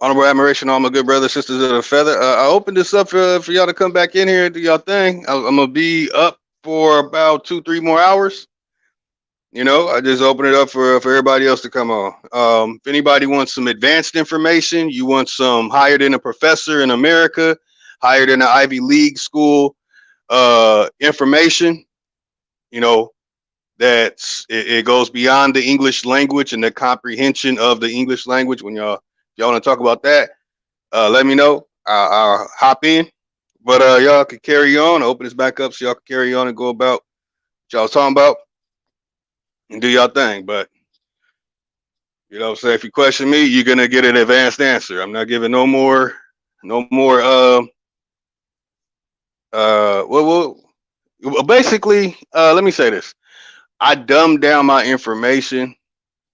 Honorable admiration, all my good brothers, sisters of the feather. I opened this up for y'all to come back in here and do y'all thing. I'm gonna be up for about 2, 3 more hours. I just open it up for everybody else to come on. If anybody wants some advanced information, you want some higher than a professor in America, higher than an Ivy League school information, you know, it goes beyond the English language and the comprehension of the English language. When y'all want to talk about that, let me know. I'll hop in. But y'all can carry on. Open this back up so y'all can carry on and go about what y'all was talking about and do y'all thing. But if you question me, you're gonna get an advanced answer. I'm not giving no more. Well, basically, let me say this. I dumb down my information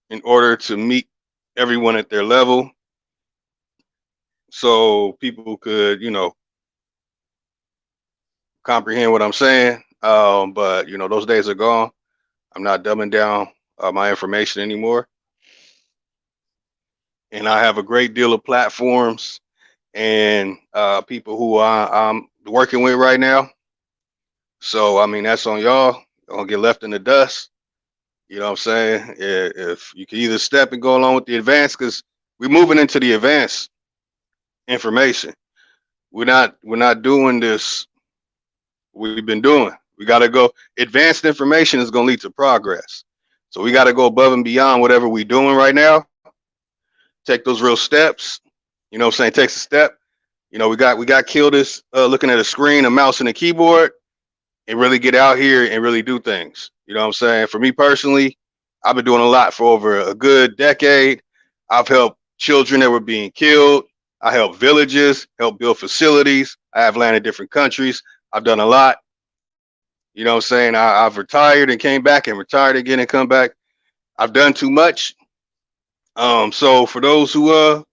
in order to meet everyone at their level, so people could, comprehend what I'm saying. But those days are gone. I'm not dumbing down my information anymore, and I have a great deal of platforms and people who I'm working with right now. So I mean, that's on y'all. Don't get left in the dust. You know what I'm saying? If you can either step and go along with the advance, because we're moving into the advanced information. We're not doing this we've been doing. We got to go. Advanced information is going to lead to progress. So we got to go above and beyond whatever we're doing right now. Take those real steps. You know what I'm saying? Takes a step. We got killed this looking at a screen, a mouse, and a keyboard, and really get out here and really do things. You know what I'm saying? For me personally, I've been doing a lot for over a good decade. I've helped children that were being killed. I helped villages, helped build facilities. I have land in different countries. I've done a lot. You know what I'm saying? I've retired and came back and retired again and come back. I've done too much. So for those who want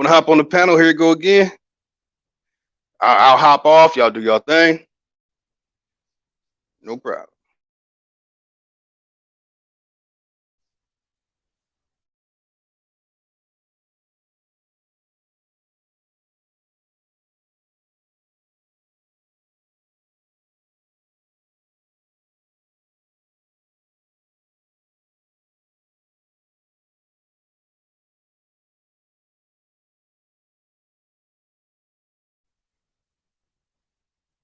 to hop on the panel, here you go again. I'll hop off. Y'all do your thing. No problem.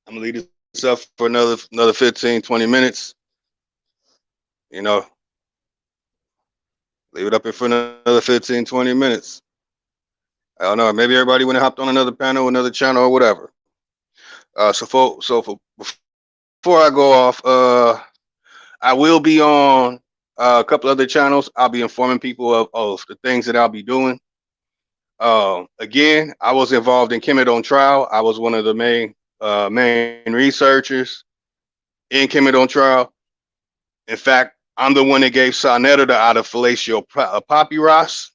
I'm gonna leave this up for another 15, 20 minutes. You know, leave it up here for another 15, 20 minutes. I don't know. Maybe everybody went and hopped on another panel, another channel, or whatever. Before I go off, I will be on a couple other channels. I'll be informing people of the things that I'll be doing. Again, I was involved in Kemet trial. I was one of the main researchers in Kemet trial. In fact, I'm the one that gave Sonetta the out of fellatio papyrus.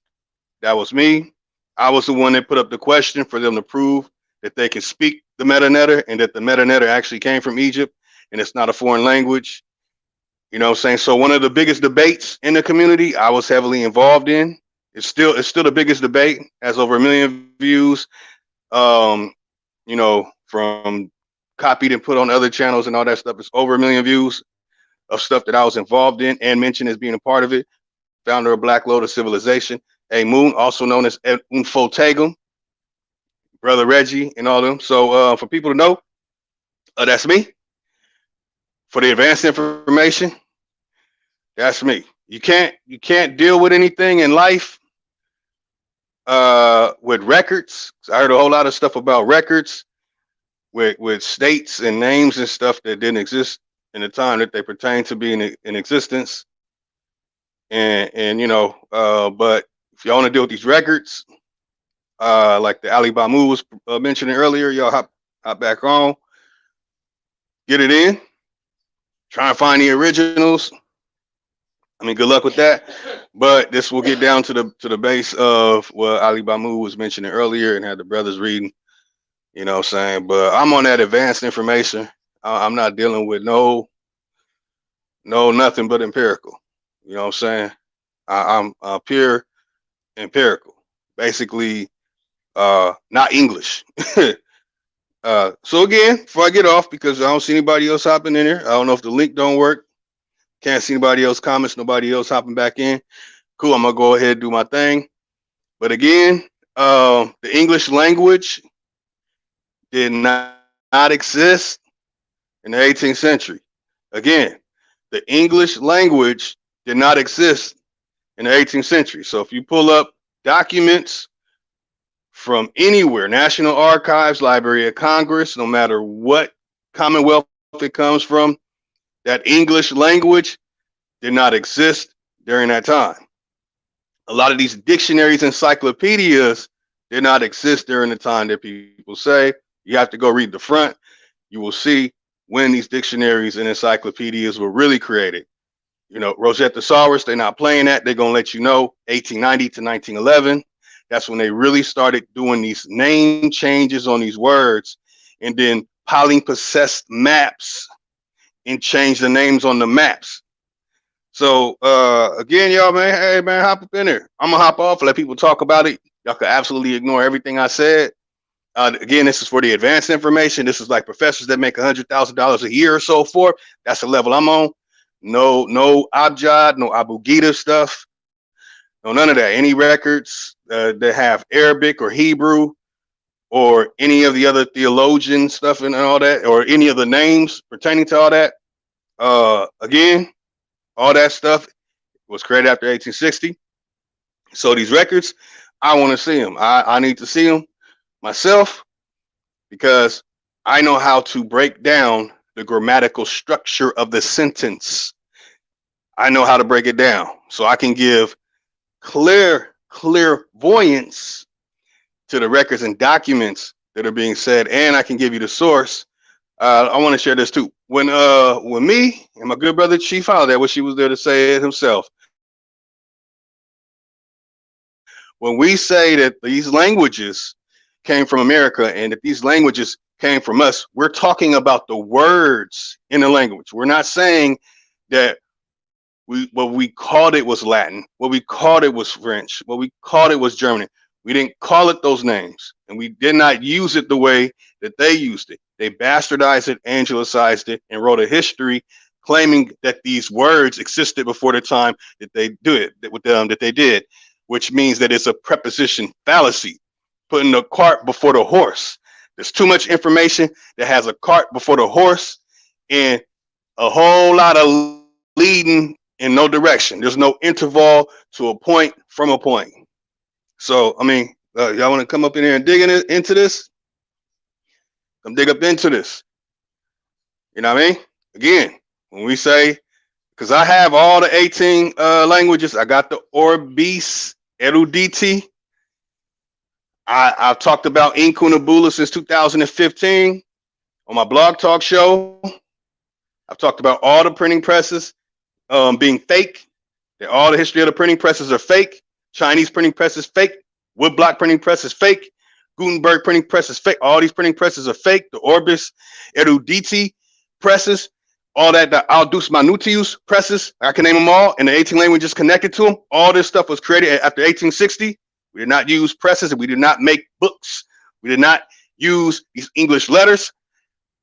That was me. I was the one that put up the question for them to prove that they can speak the metanetter and that the metanetter actually came from Egypt and it's not a foreign language. You know what I'm saying? So one of the biggest debates in the community I was heavily involved in. It's still the biggest debate, has over 1 million views. Um, from copied and put on other channels and all that stuff. It's over 1 million views of stuff that I was involved in and mentioned as being a part of it. Founder of Black Lotus Civilization, A Moon, also known as Unfotagum, Brother Reggie, and all them. So for people to know, that's me. For the advanced information, that's me. You can't deal with anything in life with records. I heard a whole lot of stuff about records with states and names and stuff that didn't exist in the time that they pertain to being in existence. And but if y'all want to deal with these records, like the Ali Bamu was mentioning earlier, y'all hop back on, get it in, try and find the originals. I mean, good luck with that. But this will get down to the base of what Ali Bamu was mentioning earlier and had the brothers reading. You know what I'm saying? But I'm on that advanced information. I'm not dealing with no nothing but empirical. You know what I'm saying? I'm pure empirical. Basically, not English. So again, before I get off, because I don't see anybody else hopping in here, I don't know if the link don't work. Can't see anybody else comments, nobody else hopping back in. Cool, I'm gonna go ahead and do my thing. But again, the English language did not exist in the 18th century. Again, the English language did not exist in the 18th century. So if you pull up documents from anywhere, National Archives, Library of Congress, no matter what Commonwealth it comes from, that English language did not exist during that time. A lot of these dictionaries, encyclopedias did not exist during the time that people say. You have to go read the front. You will see when these dictionaries and encyclopedias were really created. You know, Rosetta Thesaurus, they're not playing that. They're going to let you know 1890 to 1911. That's when they really started doing these name changes on these words, and then palimpsest maps and change the names on the maps. So again, y'all, man, hey man, hop up in there. I'm gonna hop off, let people talk about it. Y'all could absolutely ignore everything I said. Again, this is for the advanced information. This is like professors that make $100,000 a year or so forth. That's the level I'm on. No Abjad, no Abu Ghida stuff. No, none of that. Any records that have Arabic or Hebrew or any of the other theologian stuff and all that, or any of the names pertaining to all that. Again, all that stuff was created after 1860. So these records, I want to see them. I need to see them myself because I know how to break down the grammatical structure of the sentence. I know how to break it down. So I can give clairvoyance to the records and documents that are being said, and I can give you the source. I want to share this too. When me and my good brother Chief Holiday, what she was there to say it himself. When we say that these languages came from America and that these languages came from us, we're talking about the words in the language. We're not saying that what we called it was Latin, what we called it was French, what we called it was German. We didn't call it those names, and we did not use it the way that they used it. They bastardized it, anglicized it, and wrote a history claiming that these words existed before the time that they do it with them that they did, which means that it's a preposition fallacy, putting the cart before the horse. There's too much information that has a cart before the horse, and a whole lot of leading in no direction. There's no interval to a point from a point. So, I mean, y'all want to come up in here and dig into this? Come dig up into this. You know what I mean? Again, when we say, because I have all the 18 languages, I got the Orbis Eruditi. I've talked about Inkunabula since 2015 on my blog talk show. I've talked about all the printing presses being fake. That all the history of the printing presses are fake. Chinese printing press is fake. Woodblock printing press is fake. Gutenberg printing press is fake. All these printing presses are fake. The Orbis Eruditi presses, all that, the Aldus Manutius presses, I can name them all, and the 18 languages connected to them. All this stuff was created after 1860. We did not use presses, and we did not make books. We did not use these English letters.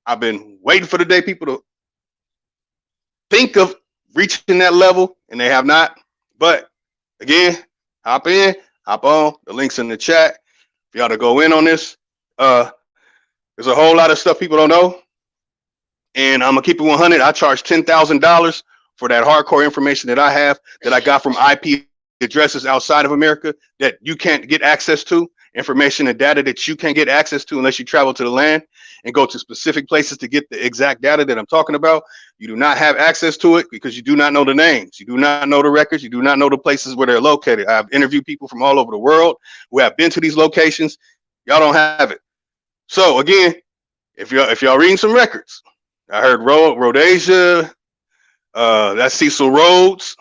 I've been waiting for the day people to think of reaching that level, and they have not. But again, hop in, hop on. The link's in the chat. If y'all to go in on this, there's a whole lot of stuff people don't know. And I'm gonna keep it 100. I charge $10,000 for that hardcore information that I have that I got from IP addresses outside of America that you can't get access to, information and data that you can't get access to unless you travel to the land and go to specific places to get the exact data that I'm talking about. You do not have access to it because you do not know the names. You do not know the records. You do not know the places where they're located. I've interviewed people from all over the world who have been to these locations. Y'all don't have it. So again, if y'all reading some records, I heard Rhodesia, that's Cecil Rhodes,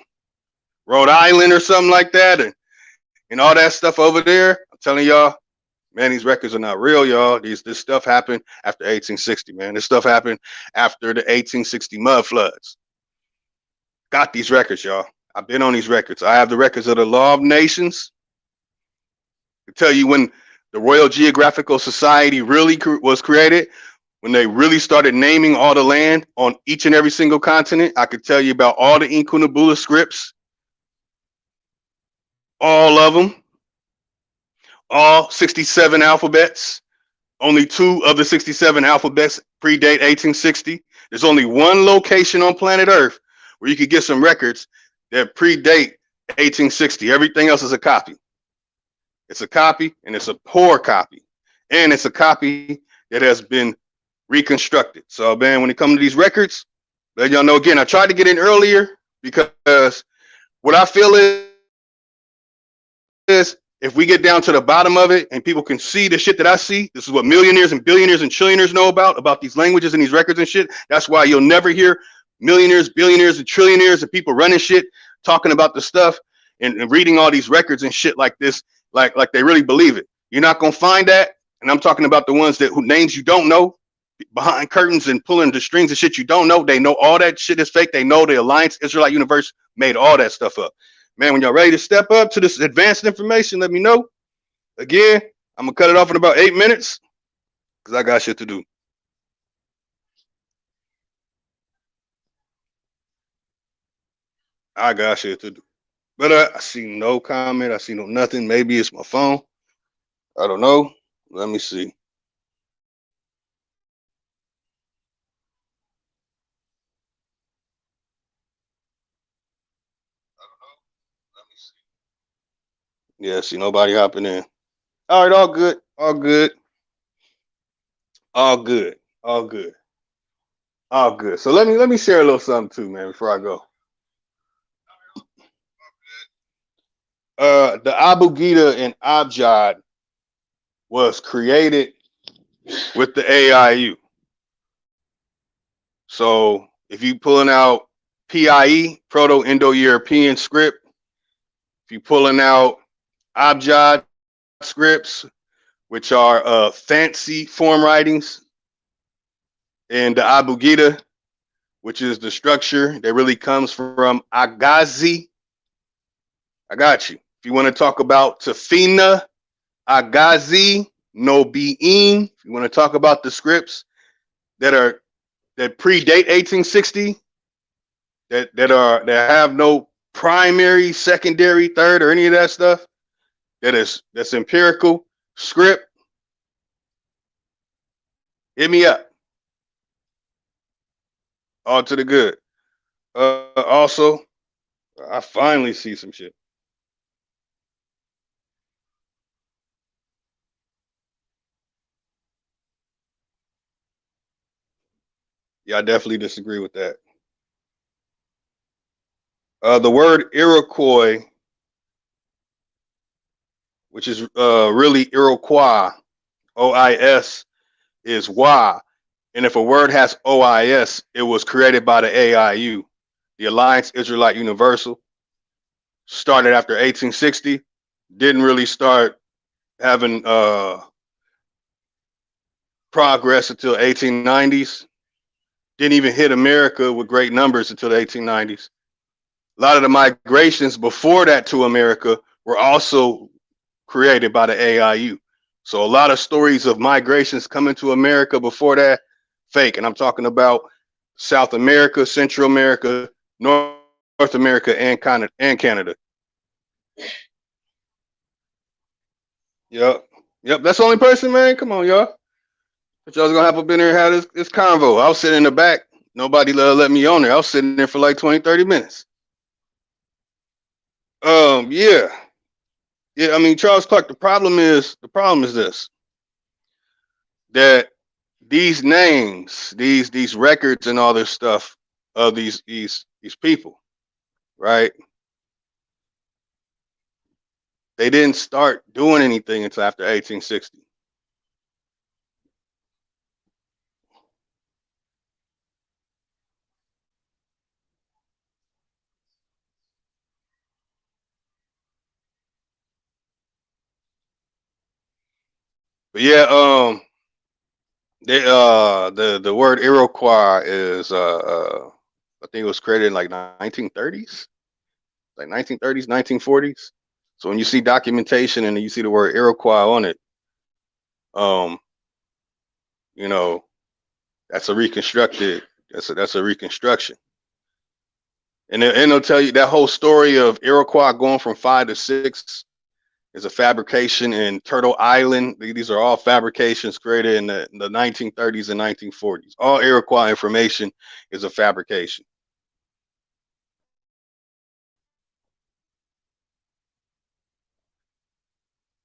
Rhode Island or something like that, and all that stuff over there. I'm telling y'all, man, these records are not real, y'all. This stuff happened after 1860, man. This stuff happened after the 1860 mud floods. Got these records, y'all. I've been on these records. I have the records of the Law of Nations. I tell you when the Royal Geographical Society really was created, when they really started naming all the land on each and every single continent. I could tell you about all the Inkunabula scripts, all of them, all 67 alphabets. Only 2 of the 67 alphabets predate 1860. There's only one location on planet Earth where you could get some records that predate 1860. Everything else is a copy. It's a copy, and it's a poor copy. And it's a copy that has been reconstructed. So, man, when it comes to these records, let y'all know again, I tried to get in earlier because what I feel is if we get down to the bottom of it and people can see the shit that I see, this is what millionaires and billionaires and trillionaires know about these languages and these records and shit. That's why you'll never hear millionaires, billionaires, and trillionaires and people running shit talking about the stuff and reading all these records and shit like this, like they really believe it. You're not gonna find that. And I'm talking about the ones that who names you don't know, behind curtains and pulling the strings and shit you don't know. They know all that shit is fake. They know the Alliance Israelite Universe made all that stuff up. Man, when y'all ready to step up to this advanced information, let me know. Again, I'm gonna cut it off in about 8 minutes because I got shit to do. I got shit to do. But I see no comment. I see no nothing. Maybe it's my phone. I don't know. Let me see. Let me see. Yeah, see nobody hopping in. All right, all good. All good. All good. All good. All good. So let me share a little something too, man, before I go. The Abu Ghida and Abjad was created with the AIU. So if you pulling out PIE, Proto-Indo-European script, if you pulling out Abjad scripts, which are fancy form writings, and the Abu Ghida, which is the structure that really comes from Agazi. I got you. If you want to talk about Tafina, Agazi, no Be'im, if you want to talk about the scripts that predate 1860, that have no primary, secondary, third, or any of that stuff, that's empirical script, hit me up. All to the good. Also, I finally see some shit. Yeah, I definitely disagree with that. The word Iroquois, which is really Iroquois, OIS is Y. And if a word has OIS, it was created by the AIU, the Alliance Israelite Universal. Started after 1860, didn't really start having progress until 1890s. Didn't even hit America with great numbers until the 1890s. A lot of the migrations before that to America were also created by the AIU. So a lot of stories of migrations coming to America before that, fake. And I'm talking about South America, Central America, North America, and Canada. Yep. Yep. That's the only person, man. Come on, y'all. But y'all's gonna have up in there and have this convo. I was sitting in the back. Nobody let me on there. I was sitting there for like 20, 30 minutes. Yeah. Yeah, I mean, Charles Clark, the problem is this, that these names, these records and all this stuff of these people, right? They didn't start doing anything until after 1860. But yeah, the word Iroquois is I think it was created in like 1930s, like 1930s, 1940s. So when you see documentation and you see the word Iroquois on it, Um, you know, that's a reconstructed. That's a reconstruction, and they'll tell you that whole story of Iroquois going from 5 to 6 is a fabrication in Turtle Island. These are all fabrications created in the 1930s and 1940s. All Iroquois information is a fabrication.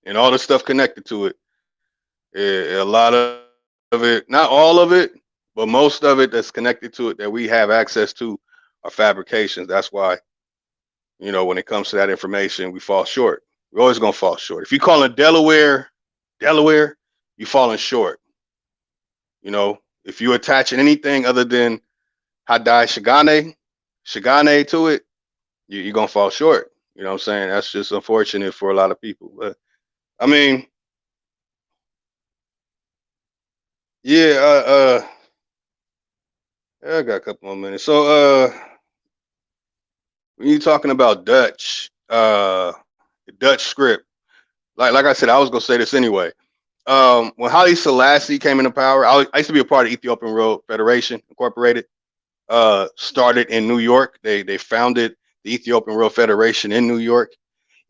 And all the stuff connected to it. A lot of it, not all of it, but most of it that's connected to it that we have access to are fabrications. That's why, when it comes to that information, we fall short. We're always gonna fall short. If you call it Delaware, you're falling short. If you attach anything other than Hadai Shigane to it, you're gonna fall short. You know what I'm saying? That's just unfortunate for a lot of people. But I mean, yeah, I got a couple more minutes. So when you're talking about the Dutch script, like I said, I was gonna say this anyway. When Haile Selassie came into power, I used to be a part of Ethiopian Road Federation Incorporated. Started in New York. They founded the Ethiopian Road Federation in New York.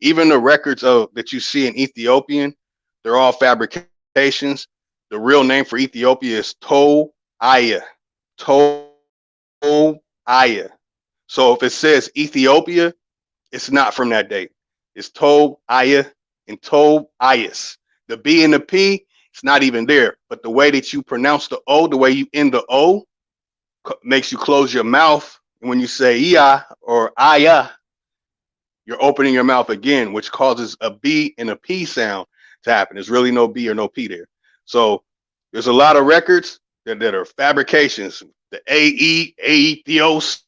Even the records of that you see in Ethiopian, they're all fabrications. The real name for Ethiopia is To Aya. To Aya. So if it says Ethiopia, it's not from that date. It's To Aya and To Ayas. The B and the P, it's not even there. But the way that you pronounce the O, the way you end the O, makes you close your mouth. And when you say Ia or Aya, you're opening your mouth again, which causes a B and a P sound to happen. There's really no B or no P there. So there's a lot of records that are fabrications. The Aetheos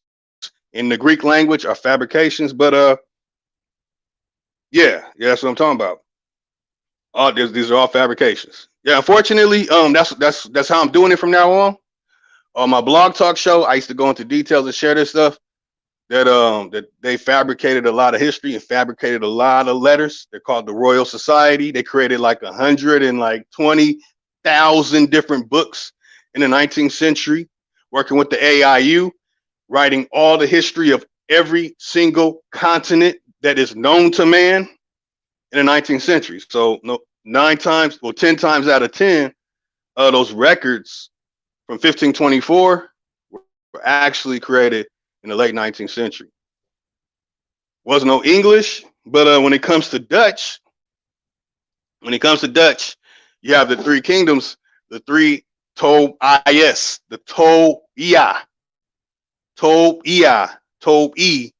in the Greek language are fabrications, but yeah, that's what I'm talking about. All these are all fabrications. Yeah, unfortunately, that's how I'm doing it from now on. On my blog talk show, I used to go into details and share this stuff. That they fabricated a lot of history and fabricated a lot of letters. They're called the Royal Society. They created like 120,000 different books in the 19th century, working with the AIU, writing all the history of every single continent that is known to man in the 19th century. So no, 10 times out of 10, those records from 1524 were actually created in the late 19th century. Was no English, but when it comes to Dutch, you have the three kingdoms, the three Is, the Tob-E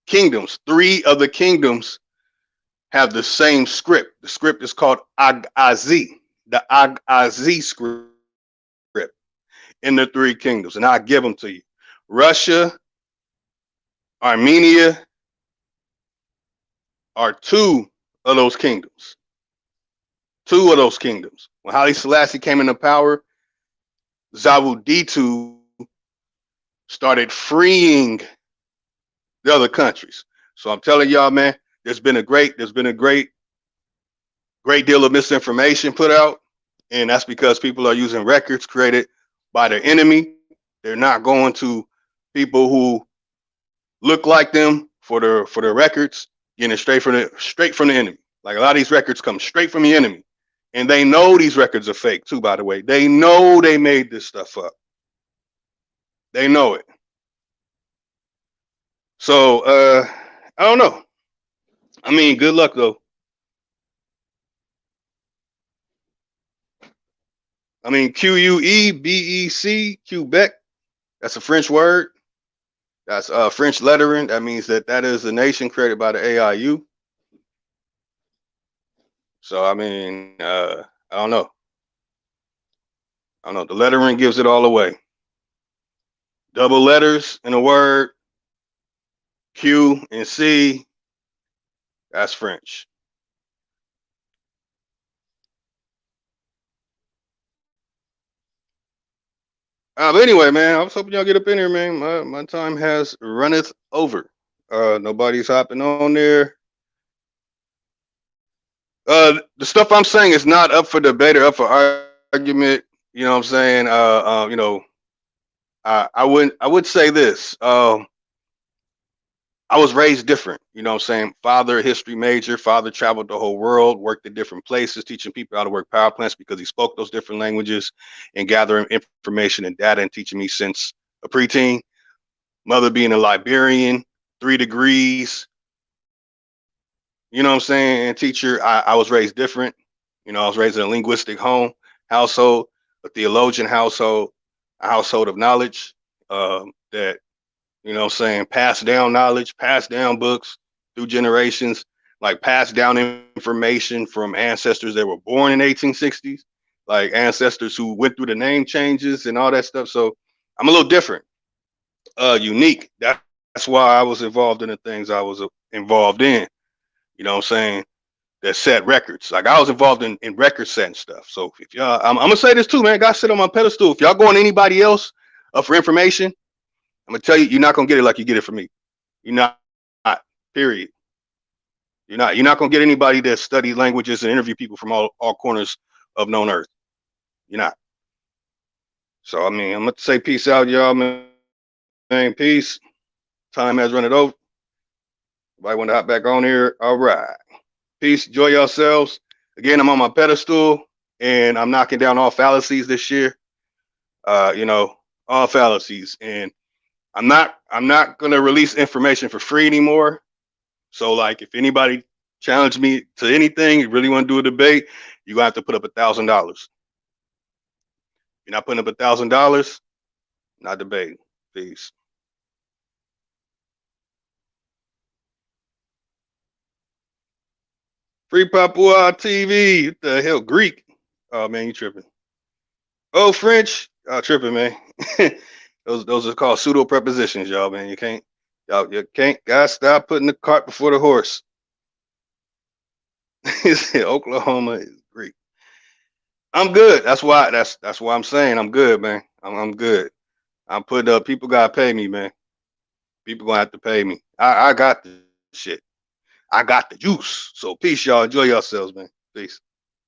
kingdoms. Three of the kingdoms have the same script. The script is called Ag-Azi, the Ag-Azi script in the three kingdoms, and I'll give them to you. Russia, Armenia are two of those kingdoms. Two of those kingdoms. When Haile Selassie came into power, Pt2 started freeing the other countries. So I'm telling y'all, man, there's been a great deal of misinformation put out, and that's because people are using records created by their enemy. They're not going to people who look like them for their records, getting it straight from the enemy. Like a lot of these records come straight from the enemy, and they know these records are fake too. By the way, they know they made this stuff up. They know it. So I don't know. I mean, good luck though. I mean, Quebec, Quebec. That's a French word. That's French lettering. That means that is a nation created by the AIU. So I mean, I don't know. I don't know. The lettering gives it all away. Double letters in a word, Q and C. That's French. But anyway, man, I was hoping y'all get up in here, man. My time has runneth over. Nobody's hopping on there. The stuff I'm saying is not up for debate or up for argument. You know what I'm saying? I would say this. I was raised different. You know what I'm saying? Father, history major. Father traveled the whole world, worked at different places, teaching people how to work power plants because he spoke those different languages and gathering information and data and teaching me since a preteen. Mother being a Liberian, 3 degrees. You know what I'm saying? And teacher, I was raised different. You know, I was raised in a linguistic household, a theologian household, a household of knowledge that, you know what I'm saying, passed down knowledge, passed down books through generations, like passed down information from ancestors that were born in 1860s, like ancestors who went through the name changes and all that stuff. So I'm a little different, unique. That's why I was involved in the things I was involved in. You know what I'm saying? That set records. Like I was involved in record setting stuff. So if y'all, I'm gonna say this too, man. God sit on my pedestal. If y'all going to anybody else for information, I'm gonna tell you, you're not gonna get it like you get it from me. You're not. Period. You're not. You're not gonna get anybody that studies languages and interview people from all corners of known earth. You're not. So I mean, I'm gonna say peace out, y'all, man. Peace. Time has run it over. Everybody want to hop back on here? All right. Peace. Enjoy yourselves. Again, I'm on my pedestal and I'm knocking down all fallacies this year. You know, all fallacies. And I'm not gonna release information for free anymore. So like if anybody challenge me to anything, you really want to do a debate, you're gonna have to put up $1,000. You're not putting up $1,000, not debating. Peace. Free Papua TV. What the hell? Greek. Oh man, you tripping. Oh, French. Oh, tripping, man. those are called pseudo prepositions, y'all, man. You can't guys stop putting the cart before the horse. He said Oklahoma is Greek. I'm good. That's why I'm saying I'm good, man. I'm good. I'm putting up. People gotta pay me, man. People gonna have to pay me. I got the shit. I got the juice. So peace, y'all. Enjoy yourselves, man. Peace.